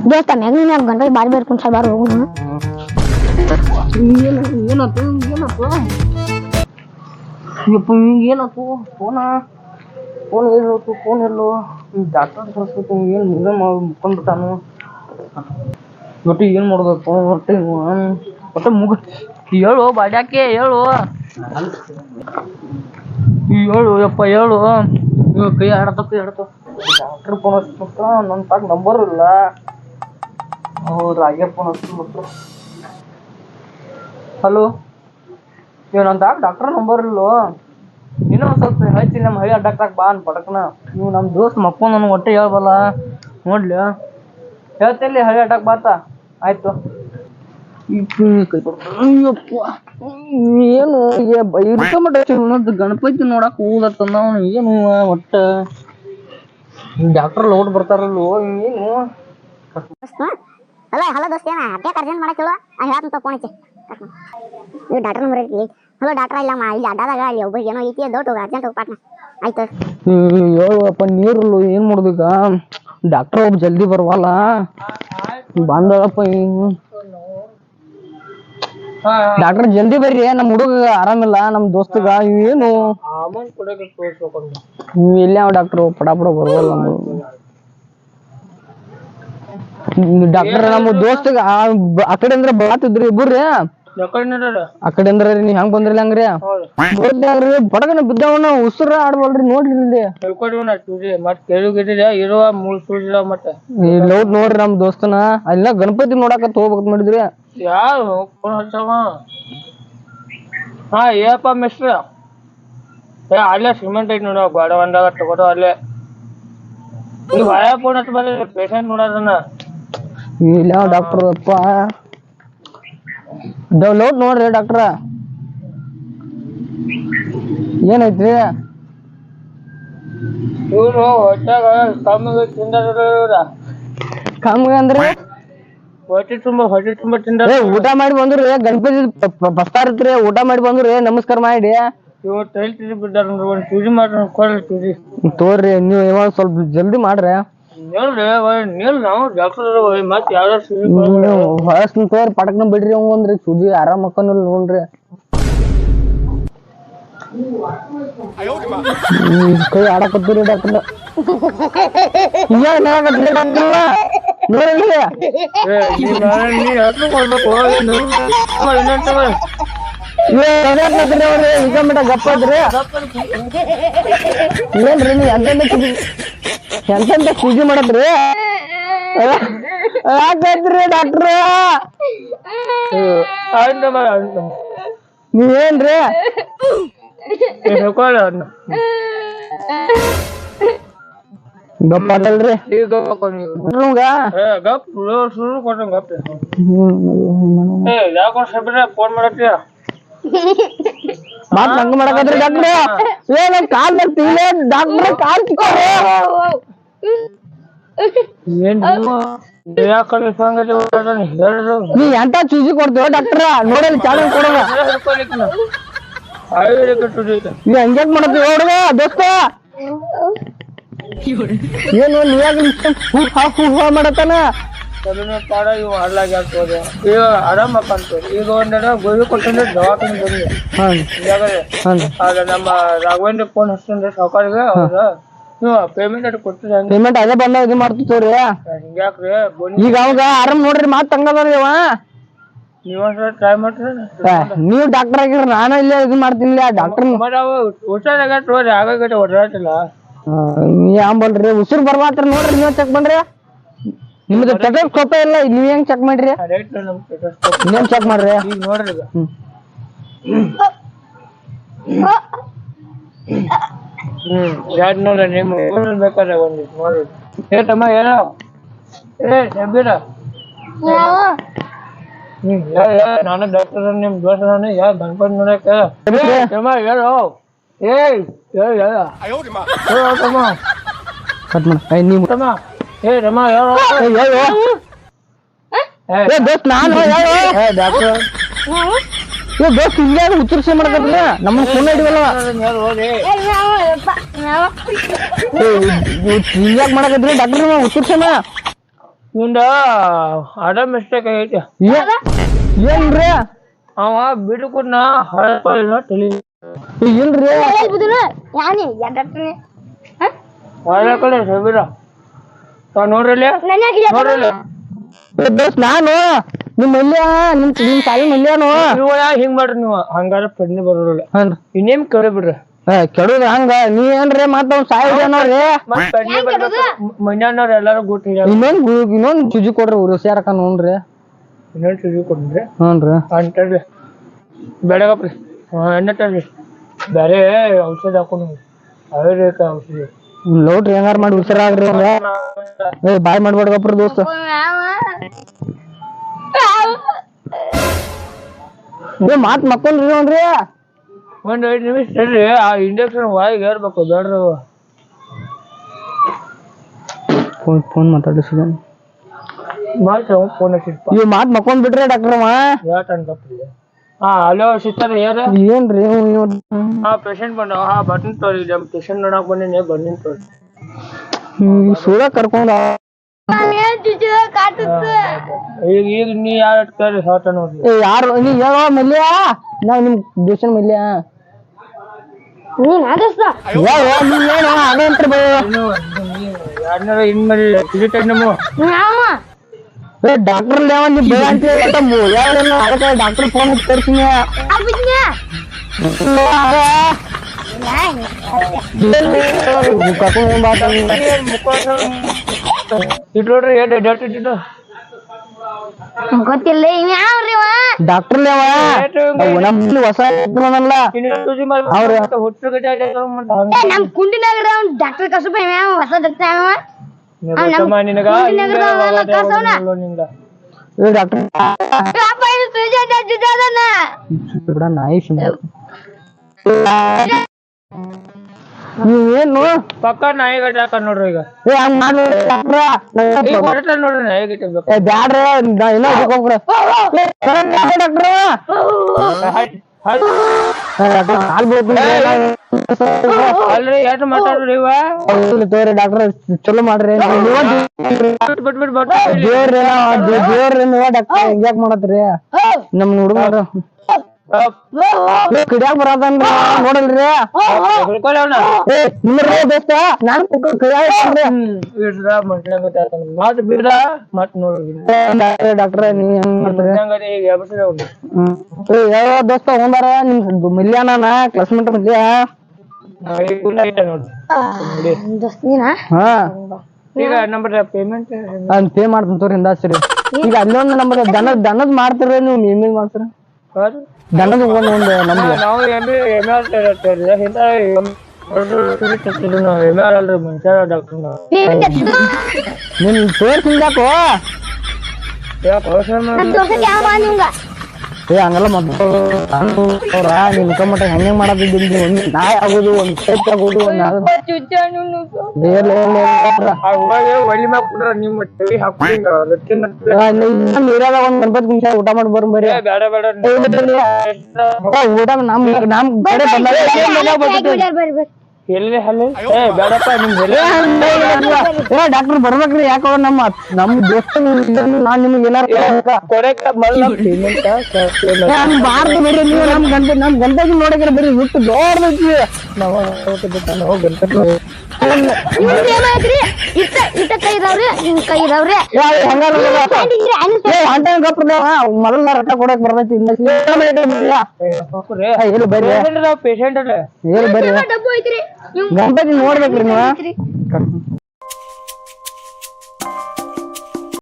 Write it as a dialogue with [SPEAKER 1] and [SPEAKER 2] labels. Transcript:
[SPEAKER 1] ದೋಸ್ತ ಮ್ಯಾಗ್ನಿನ ಗಣಪತಿ ಬಾರಿ ಬೇರೆ ಕುಂತ ಬಾರ ಹೋಗು
[SPEAKER 2] ಏನಾತು ಯಪ್ಪ ಏನಾತು ಫೋನ್ ಎಲ್ಲೋತು ಫೋನ್ ಎಲ್ಲೋ ಈ ಡಾಕ್ಟರ್ ಕಳ್ಸ್ಬೇಕು ಏನು ಮುಗ ಮುಕ್ಕೊಂಡ್ಬಿಟ್ಟಾನು ಒಟ್ಟು ಏನು ಮಾಡ್ಬೇಕು ಒಟ್ಟು ಮುಗ ಹೇಳು ಬಾಡ್ಯಾಕೆ ಹೇಳು ಯಪ್ಪ ಹೇಳು ಕೈ ಆಡತ್ತ ಡಾಕ್ಟ್ರ್ ಫೋನ್ ಹಚ್ಬಿಟ್ಟ ನನ್ನ ತಾಗ ನಂಬರ್ ಇಲ್ಲ ರಾಗ್ಯ ಫೋನ್ ಹಚ್ಬಿಟ್ರು ಹಲೋ ಇವ್ ನನ್ನ ತಾಗ ಡಾಕ್ಟರ್ ನಂಬರ್ ಇಲ್ಲೋ ಇನ್ನೂ ಒಂದು ಸ್ವಲ್ಪ ಹಚ್ಚಿ ನಮ್ಮ ಹಳ್ಳಿ ಅಡ್ಡಾಕ್ತಾಗ ಬಾ ಅನ್ ಪಟಕ್ನ ನೀವು ನಮ್ಮ ದೋಸ್ತ್ ಮಕ್ಕೊಂಡು ನನಗೆ ಹೊಟ್ಟೆ ಹೇಳ್ಬಲ್ಲ ನೋಡ್ಲಿ ಹೇಳ್ತೇಲಿ ಹಳ್ಳಿ ಅಡ್ಡಾಕ್ ಬಾತ ಆಯ್ತು ಏನು ಇರ್ಕೊಂಬಿಟ್ಟು ಗಣಪತಿ ನೋಡಕ್ ಹೋಗತ್ತಂದ ಅವನು ಏನು ಒಟ್ಟ ಡಾಕ್ಟರ್ ಲೋಡ್ ಬರ್ತಾರಲ್ಲೋ ಏನು
[SPEAKER 1] ಹಲೋ ಹಲೋ ದೋಸ್ತ ಏನ ಅಟ್ಯಾಕ್ ಅರ್ಜೆಂಟ್ ಮಾಡಕ್ ಹೇಳುವ ಹೇಳ್ತಂತ ಫೋನ್ ಹಚ್ಚಿ ನೀವು ಡಾಕ್ಟರ್ ನಂಬರ್ ಐತಿ ಹಲೋ ಡಾಕ್ಟರ್ ಇಲ್ಲಮ್ಮ ಇಲ್ಲಿ ಅಡ್ಡಾದಾಗ ಅಲ್ಲಿ ಒಬ್ಬ ಏನೋ ಐತಿ ದೊಡ್ಡ ಹೋಗ ಅರ್ಜೆಂಟ್ ಹೋಗಿ ಪಾಟ್ನ ಆಯ್ತು
[SPEAKER 2] ಹೇಳುವಪ್ಪ ನೀರಲ್ಲು ಏನ್ ಮಾಡ್ಬೇಕ ಡಾಕ್ಟರ್ ಒಬ್ಬ ಜಲ್ದಿ ಬರವಲ್ಲ ಬಂದಳಪ್ಪ ಡಾಕ್ಟರ್ ಜಲ್ದಿ ಬರ್ರಿ ನಮ್ಮ ಹುಡುಗ ಆರಾಮಿಲ್ಲ ನಮ್ಮ ದೋಸ್ತಗ ಏನು ಎಲ್ಲಿ ಯಾವ ಡಾಕ್ಟರ್ ಪಡಾಪಡ ಬರವಲ್ಲ ಡಾಕ್ಟರ್ ನಮ್ಮ ದೋಸ್ತಗ ಆ ಕಡೆ ಅಂದ್ರೆ ಬಾತಿದ್ರಿ ಇಬ್ಬರ್ರಿ ಆ ಕಡೆ ಅಂದ್ರ ನೀವ್ ಹೆಂಗ್ ಬಂದ್ರಲ್ಲ ಹಂಗ್ರಿ ಪಡಗನ ಬಿದ್ದವನ ಉಸಿರ ಆಡ್ಬಲ್ರಿ ನೋಡ್ರಿ ಇಲ್ಲಿ
[SPEAKER 3] ಇರುವ ಮೂರ್ ಸೂಜಿಲ್ಲ ಮತ್ತೆ
[SPEAKER 2] ಲೌಟ್ ನೋಡ್ರಿ ನಮ್ ದೋಸ್ತನ ಅಲ್ಲ ಗಣಪತಿ ನೋಡಾಕತ್ ಹೋಗ್ಬೇಕಂತ ಮಾಡಿದ್ರಿ
[SPEAKER 3] ಯಾರು ಫೋನ್ ಹಚ್ಚವ ಹಾ ಏಪ್ಪ ಮಿಸ್ಟ್ರ ಅಲ್ಲೇ ಸಿಮೆಂಟ್ ಐತಿ ನೋಡ ಗಾಡ ಒಂದಾಗ ತಗೋದು ಅಲ್ಲೇ ನೀವು ಹಳೆ ಫೋನ್ ಹಚ್ಚ ಬರ್ರಿ ಪೇಷಂಟ್ ನೋಡೋದನ್ನ
[SPEAKER 2] ಇಲ್ಲ ಡಾಕ್ಟರ್ ಅಪ್ಪ ಲೌಟ್ ನೋಡ್ರಿ ಡಾಕ್ಟ್ರ ಏನೈತ್ರಿ
[SPEAKER 3] ಇವ್ರು ಹೊಟ್ಟಾಗ ಕಮ್ಮಿಗೆ ತಿಂದಾರ
[SPEAKER 2] ಕಮ್ಗ ಅಂದ್ರಿ
[SPEAKER 3] ಹೊಟ್ಟೆ ತುಂಬ ತಿಂದಾರ
[SPEAKER 2] ಊಟ ಮಾಡಿ ಬಂದ್ರಿ ಗಣಪತಿ ಬಸ್ತಾರ ಇತ್ರಿ ಊಟ ಮಾಡಿ ಬಂದ್ರಿ ನಮಸ್ಕಾರ ಮಾಡಿ
[SPEAKER 3] ಇವ್ ಟೈಲ್ ತಿಳಿ ಬಿಟ್ಟಾರ ಒಂದ್ ಸೂಜಿ ಮಾಡ್ರಿ ಕೊಡ್ರಿ ಸೂಜಿ
[SPEAKER 2] ತೋರ್ರಿ ನೀವು ಇವಾಗ ಸ್ವಲ್ಪ ಜಲ್ದಿ ಮಾಡ್ರಿ
[SPEAKER 3] ಹೇಳ್ರಿ ನೀಲ್ ನಾವು ಡಾಕ್ಟರ್ ಮತ್ ಯಾವ್ದಾರು ಸೂಜಿ
[SPEAKER 2] ಹೊಳಸ್ನ ತೋರಿ ಪಟಕ್ನ ಬಿಡ್ರಿ ಅವ್ ಅಂದ್ರಿ ಸೂಜಿ ಆರಾಮ್ ಮಕ್ಕನಿಲ್ಲ ನೋಡ್ರಿ ಕೈ ಆಡಕತ್ತೀರಿ ಡಾಕ್ಟರ್ ನೋಡ್ರಿ ಈಗ ಗಪ್ಪ ಐತ್ರಿ ಏನ್ರಿ ನೀವ್ ಎಂತೆಂತ ಸೂಜಿ ಮಾಡತ್ರಿ ಯಾಕೈತ್ರಿ ಡಾಕ್ಟ್ರ ನೀವೇನ್ರಿ ಗಪ್ಪ ಅದಲ್ರಿ
[SPEAKER 3] ಫೋನ್ ಮಾಡತ್ತೀಯ
[SPEAKER 2] ಮಾತ್ ಹಂಗ ಮಾಡಕತ್ರಿ ಡಾಕ್ಟ್ರ ಏನ್ ಕಾಲ್ ಬರ್ತೀವಿ ಡಾಕ್ಟ್ರ ಕಾಲ್ ನೀ ಎಂತ ಚೂಸಿ ಕೊಡ್ತೀವ ಡಾಕ್ಟ್ರ ನೋಡಲಿ ಚಾಲು ಕೊಡೋದ ನೀ ಹಂಗ್ಯಾಕ್ ಮಾಡತ್ತೀವಿ ನೋಡುವ ದೋಸ್ತ ಏನು ನೀವಾಗ ಹೂ ಮಾಡತ್ತಾನ
[SPEAKER 3] ಇವ್ ಹಲ್ಲಾಗಿ ಆಗ್ತದೆ ಈಗ ಆರಾಮ ಕಾಣ್ತದೆ ಈಗ ಒಂದೆರಡ ಗೋಧಿ ಕೊಟ್ಟಂದ್ರೆ ದವಾಖಾನೆ ಬಂದ್ವಿ ಅದ ನಮ್ಮ ರಾಘವೇಂದ್ರ ಫೋನ್ ಹಚ್ತಂದ್ರೆ ಸಾವುಕಾರಿಗೆ ಹೌದಾ ನೀವು ಪೇಮೆಂಟ್ ಅಟ್ ಕೊಡ್ತೀರ
[SPEAKER 2] ಪೇಮೆಂಟ್ ಅದೇ ಬಂದ ಇದು ಮಾಡ್ತೀವ್ರಿ
[SPEAKER 3] ಹಿಂಗ್ಯಾಕ್ರಿ
[SPEAKER 2] ಈಗ ಅವಾಗ ಆರಾಮ್ ನೋಡ್ರಿ ಮಾತ್ ಹಂಗದವ್ರಿ ಅವ
[SPEAKER 3] ನೀವೊಂದ್ಸಲ ಟ್ರೈ ಮಾಡ್ರಿ
[SPEAKER 2] ನೀವ್ ಡಾಕ್ಟರ್ ಆಗಿರ ನಾನು ಇಲ್ಲೇ ಇದು ಮಾಡ್ತೀನಿ ಡಾಕ್ಟರ್
[SPEAKER 3] ಹುಷಾರಾಗಟ್ ನೋಡ್ರಿ ಆಗಾಗಟ್ಟೆ ಓಡಾಡ್ತಿಲ್ಲ
[SPEAKER 2] ನೀ ಅಂಬಲ್ರಿ ಉಸಿರು ಬರ್ಬಾತ್ರ ನೋಡ್ರಿ ನೀವ್ ಚೆಕ್ ಮಾಡ್ರಿ ನಿಮ್ದು ಸ್ಟೆಥೋಸ್ಕೋಪ್ ಇಲ್ಲ ನೀವ್ ಹೆಂಗ್ ಚೆಕ್ ಮಾಡ್ರಿ ನೀವ್ ಚೆಕ್ ಮಾಡ್ರಿ
[SPEAKER 3] ಈಗ ನೋಡ್ರಿ ಯಾರು ನೋಡ್ರಿ ನಿಮ್ ಬೇಕಾದ್ರೆ ಒಂದಿಷ್ಟು ನೋಡ್ರಿ ತಮ್ಮ ಏನೋ ಶಬೀರ ನಾನು ಡಾಕ್ಟರ್ ನಿಮ್ ದೋಸ್ತ ನಾನು ಯಾವ ಗಣಪತಿ ನೋಡಕ ತಮ್ಮ ಹೇಳು ತಮ್ಮ
[SPEAKER 2] ಕಟ್ ಮಾಡ ನೀವು
[SPEAKER 3] ತಮ್ಮ ರಮ್ಮ ಹೇಳು
[SPEAKER 2] ದೋಸ್ತ್ ನಾನು ಡಾಕ್ಟರ್ ದೋಸ್ತ್ ಹಿಂಗೆ ಉತ್ತರಿಸಿ ಮಾಡಕತ್ತಿಲ್ಲ ನಮ್ಮ ಫೋನ್ ಹಿಡಿವಲ್ಲ ಹಿಂಗ್ಯಾಕ್ ಮಾಡಕತ್ರಿ ಡಾಕ್ಟರ್ ಉತ್ತರಿಸನ
[SPEAKER 3] ಇವಂದ ಅದ ಮಿಸ್ಟೇಕ್ ಆಗೈತಿ.
[SPEAKER 2] ಏನ್ರಿ
[SPEAKER 3] ಅವ ಬಿಟ್ಕೊಡ್ನ ಹಳಪಲ್ಲ ತಲಿ
[SPEAKER 2] ಇಲ್ರಿ
[SPEAKER 1] ಯಾನಿ ಡಾಕ್ಟ್ರೇ
[SPEAKER 3] ಹಳೆ ಕಡೆ ಸಬಿರ ನೋಡ್ರಲ್ಲಿ ನೋಡ್ರಲ್ಲಿ
[SPEAKER 2] ದೋಸ್ತ್ ನಾನು ನಿಮ್ ಮಲ್ಯ ನಿಮ್ ಸಾಯಿ ಮಲ್ಯಾನು
[SPEAKER 3] ನೀವು ಹಿಂಗ್ ಮಾಡ್ರಿ ನೀವು ಹಂಗಾರ ಪಡ್ನಿ ಬರೋಲ್ಲ
[SPEAKER 2] ಹನ್ರಿ
[SPEAKER 3] ಇನ್ನೇಮ್ ಕರೆ ಬಿಡ್ರಿ
[SPEAKER 2] ಕೆಡುದ ಹಂಗ ನೀ ಏನ್ರಿ ಮತ್ತ ಅವ್ನ ಸಾಯಿ ನೋಡ್ರಿ
[SPEAKER 3] ಮತ್ ಪಡ್ನಿ ಬರ್ಬೇಕು ಮನ್ಯಾನವ್ರ ಎಲ್ಲಾರು ಗುಟ್ಟಿ
[SPEAKER 2] ಇನ್ನೊಂದ್ ಚುಜಿ ಕೊಡ್ರಿ ಉರುಸ್ಯಾರಕ ನೋಡ್ರಿ
[SPEAKER 3] ಇನ್ನೊಂದು ಸುಜಿ ಕೊಡ್ರಿ
[SPEAKER 2] ಹ್ಞೂನ್ರಿ
[SPEAKER 3] ಅಂತಲ್ರಿ ಬೆಳಗಪ್ರಿ ಎಣ್ಣೆ ತರ್ರಿ ಬೇರೆ ಔಷಧ ಹಾಕೊಂಡು ಆಯುರ್ವೇದಿಕ ಔಷಧಿ
[SPEAKER 2] ಲೋಟ್ರಿ ಹೆಂಗಾರ ಮಾಡಿ ಉಸಿರಾಗ್ರಿ ಬಾಯ್ ಮಾಡ್ಬೇಡ್ಗಪ್ರ ದೋಸ್ತ ಮಾತ್ ಮಕ್ಕೊಂಡ್ರಿ ನೋಡ್ರಿ
[SPEAKER 3] ಒಂದ್ 5 ನಿಮಿಷ ತರ್ರಿ ಆ ಇಂಜೆಕ್ಷನ್ ವಾಯಿಗೆ ಏರ್ಬೇಕು ಬೇಡ್ರಿ
[SPEAKER 2] ಫೋನ್ ಮಾತಾಡಿಸಿದ
[SPEAKER 3] ಮಾಡ್ತಾವ ಫೋನ್ ಹಚ್ಚಿಪ್ಪ
[SPEAKER 2] ಇವ್ ಮಾತ್ ಮಕ್ಕೊಂಡ್ ಬಿಟ್ರಿ ಡಾಕ್ಟ್ರಮ್ಮ
[SPEAKER 3] ಯಾಕಂತಪ್ರಿ ಹಲೋ ಸಿಸ್ಟರ್ ಯಾರ
[SPEAKER 2] ಏನ್ರಿ
[SPEAKER 3] ಪೇಷಂಟ್ ಬಂದ ಬಟನ್ ತೋರಿ ಪೇಷಂಟ್ ನೋಡಕ್ ಬಂದಿನಿ ಬಂದಿನ ತೋರಿ
[SPEAKER 2] ಸೂರ ಕರ್ಕೊಂಡ
[SPEAKER 3] ಈಗ ನೀ ಯಾರ ಕೇಳಿ ಸಾಟ ನೋಡ್ರಿ
[SPEAKER 2] ಯಾರು ನೀ ಹೇಳೋ ಮಲ್ಯ ನಾವ್ ನಿಮ್ ದೇಶನ್ ಮಲ್ಯ
[SPEAKER 1] ನೀನ್ ಅದಸ್ತ
[SPEAKER 2] ನೀವೇನು ಅದೇ ಅಂತ
[SPEAKER 3] ಯಾರನ್ನಾರ ಇನ್ಮೇಲೆ ತಿಳಿತೈತಿ ನಮ್ಮ
[SPEAKER 1] ಯಾವ
[SPEAKER 2] ಡಾಕ್ಟರ್ ಲೇವ ನೀ ಬೇಡ ಅಂತ ಅದಕ್ಕೆ ಡಾಕ್ಟರ್ ಫೋನ್ ಹಚ್ಚಿ ತರ್ತೀನಿ
[SPEAKER 3] ಇಟ್ಲೋಡ್ರಿ ಏಟ್ ಡಾಕ್ಟರ್ ಇಟ್ಟು
[SPEAKER 1] ಗೊತ್ತಿಲ್ಲ ಇವ್ ಯಾವ್ರಿ
[SPEAKER 2] ಡಾಕ್ಟರ್ ಲೇವ ನಮ್ಮಲ್ಲಿ ಹೊಸ ಅಲ್ಲ
[SPEAKER 3] ಅವ್ರ ಹುಟ್ಟು
[SPEAKER 1] ನಮ್ ಕುಂಡಿನಾಗ ಡಾಕ್ಟರ್ ಕಸಬ ಹೊಸ ಡಾಕ್ಟರ್
[SPEAKER 3] ನಿನಗ
[SPEAKER 2] ಡಾಕ್ಟರ್ ನಾಯಿ ನೀವೇನು
[SPEAKER 3] ಪಕ್ಕ ನಾಯಿಗಟ್ಟ ಹಾಕ ನೋಡ್ರಿ ಈಗ
[SPEAKER 2] ಹಂಗ
[SPEAKER 3] ನೋಡ್ರಿ ನಾಯಿಗಟ್ಟ
[SPEAKER 2] ಬ್ಯಾಡ್ರಿ
[SPEAKER 3] ಅಲ್ರಿ ಎಷ್ಟು ಮಾತಾಡ್ರಿ ಇವ
[SPEAKER 2] ತೋರಿ ಡಾಕ್ಟರ್ ಚಲೋ ಮಾಡ್ರಿ
[SPEAKER 3] ಬಿಟ್ಬಿಟ್
[SPEAKER 2] ದೇವ್ರಿ ಡಾಕ್ಟರ್ ಹಿಂಗ್ಯಾಕ್ ಮಾಡತ್ರಿ ನಮ್ ಹುಡುಗ ಕಿಡ್ಯಾಗ ಬರದನ್ರಿ ನೋಡಲ್ರಿ ನಿಮ್ರಿ ದೋಸ್ತ ನಾನ್
[SPEAKER 3] ಮತ್ ಬಿಡ ಮತ್ ನೋಡ್ರಿ
[SPEAKER 2] ಡಾಕ್ಟ್ರ ನೀವ್ ಹೆಂಗ್ ಮಾಡ್ತೀರಿ ಯಾವ ದೋಸ್ತ ಹೋದಾರ ನಿಮ್ ಮಲ್ಯಾನ ಕ್ಲಾಸ್ಮೇಟ್ ಮಲ್ಯ ಹಾ
[SPEAKER 3] ಈಗ ನಂಬರ್ ಪೇಮೆಂಟ್
[SPEAKER 2] ಅದ್ ಪೇ ಮಾಡ್ತೀನಿ ತೋರಿ ಹಿಂದಾಸ್ರಿ ಈಗ ಅಲ್ಲೊಂದು ನಂಬರ್ ದನದ್ ಮಾಡ್ತೀರಿ ನೀವು ನಿಮ್ಮಿದ್ ಮಾಡ್ತೀರ ದನದ ಒಂದು ನಮ್ಗೆ
[SPEAKER 3] ನಾವು ಅಲ್ರಿ ಮನುಷ್ಯ ಡಾಕ್ಟರ್
[SPEAKER 2] ನಿಮ್ ತೋರ್ಸಿಂದಾಕು ಹಂಗಲ್ಲ ಅವ್ರ ನಿಮ್ ಕಮ್ಮಟ ಹೆಂಗ್ ಮಾಡದಿದ್ದಿಲ್ರಿ ಒಂದ್ ನಾಯಿ ಆಗೋದು ಒಂದ್ ಸೇಫ್ ಆಗೋದು ಒಂದ್
[SPEAKER 3] ಒಲಿ ಮ್ಯಾಗ ಕುಡ್ರ ನಿಮ್ಮ ತಲೆ
[SPEAKER 2] ನೀರಾಗ ಒಂದ್ 40 ನಿಮಿಷ ಊಟ ಮಾಡಿ ಬರ್ ಬರ್ರಿ
[SPEAKER 3] ಬೇಡ ಬೇಡ
[SPEAKER 2] ಊಟ ನಮ್ ಕಡೆ
[SPEAKER 3] ಎಲ್ಲಿ ಹಲ್ಲೆ ಬೇಡಪ್ಪ ನಿಮ್
[SPEAKER 2] ಡಾಕ್ಟರ್ ಬರ್ಬೇಕ್ರಿ ಯಾಕೋ ನಮ್ ದೋಸ್ತ ನಾನ್ ನಿಮ್ಗೆ ಏನಾರ ಬಾರ್ದು ಬರ್ರಿ ನೀವು ನಮ್ ಗಂಟೆಗೆ ನೋಡಕ್ರ ಬರ್ರಿ ಬಿಟ್ಟು ದೊಡ್ಡದೈತಿ ಮೊದಲ ರೊಕ್ಕ ಕೊಡಕ್ ಬರ್ತೈತಿ ಎಲ್ಲಿ ಬರ್ರಿ
[SPEAKER 3] ಪೇಷಂಟ್
[SPEAKER 2] ಎಲ್ಲಿ ಬರ್ರಿ ಗಣಪತಿ ನೋಡ್ಬೇಕ್ರಿ ನೀವು